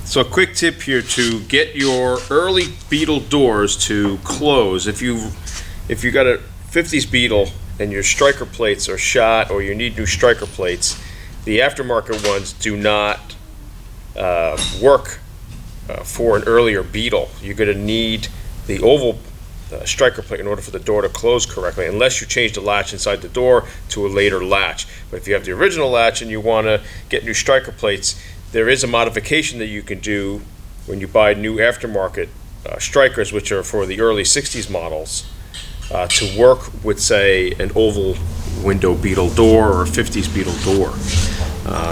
So a quick tip here to get your early Beetle doors to close. If you got a 50s Beetle and your striker plates are shot or you need new striker plates, the aftermarket ones do not work for an earlier Beetle. You're going to need the oval striker plate in order for the door to close correctly, unless you change the latch inside the door to a later latch. But if you have the original latch and you want to get new striker plates, there is a modification that you can do when you buy new aftermarket strikers, which are for the early 60s models, to work with, say, an oval window Beetle door or a 50s Beetle door.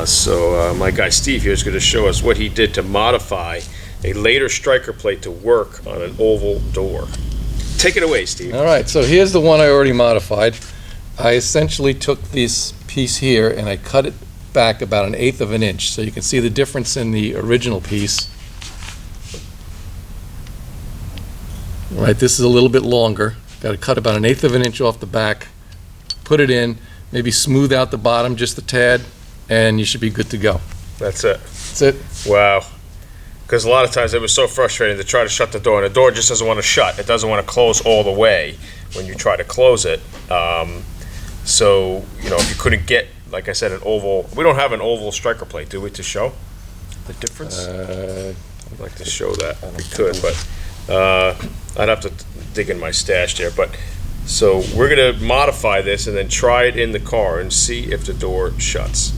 So my guy Steve here is going to show us what he did to modify a later striker plate to work on an oval door. Take it away, Steve. All right, so here's the one I already modified. I essentially took this piece here and I cut it back about 1/8 of an inch, so you can see the difference in the original piece. All right, this is a little bit longer. Got to cut about 1/8 of an inch off the back, put it in, maybe smooth out the bottom just a tad, and you should be good to go. That's it. That's it. Wow. Because a lot of times it was so frustrating to try to shut the door, and the door just doesn't want to shut. It doesn't want to close all the way when you try to close it. So, you know, if you couldn't get, like I said, an oval, we don't have an oval striker plate, do we, to show the difference? I'd like to show that. We could, but I'd have to dig in my stash there. But so we're going to modify this and then try it in the car and see if the door shuts.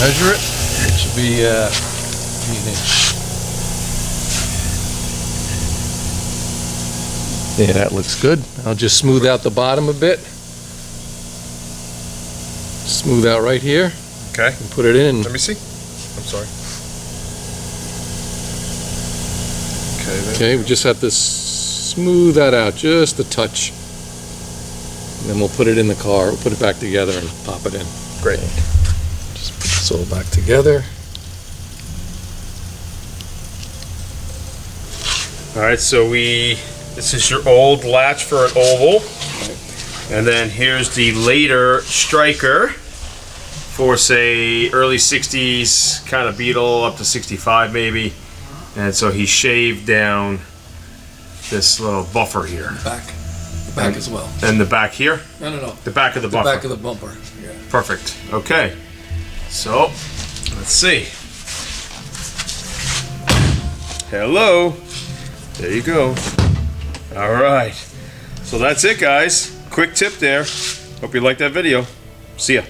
Measure it. It should be an inch. Yeah, that looks good. I'll just smooth out the bottom a bit. Smooth out right here. Okay. And put it in. Let me see. I'm sorry. Okay. Okay, we just have to smooth that out just a touch. And then we'll put it in the car. We'll put it back together and pop it in. Great. Just put this all back together. All right, so this is your old latch for an oval. And then here's the later striker for, say, early 60s kind of Beetle, up to 65 maybe. And so he shaved down this little buffer here. The back as well. And the back here? No. The back of the buffer. The back of the bumper. Yeah. Perfect. Okay. So, let's see. Hello. There you go. All right. So that's it, guys. Quick tip there. Hope you liked that video. See ya.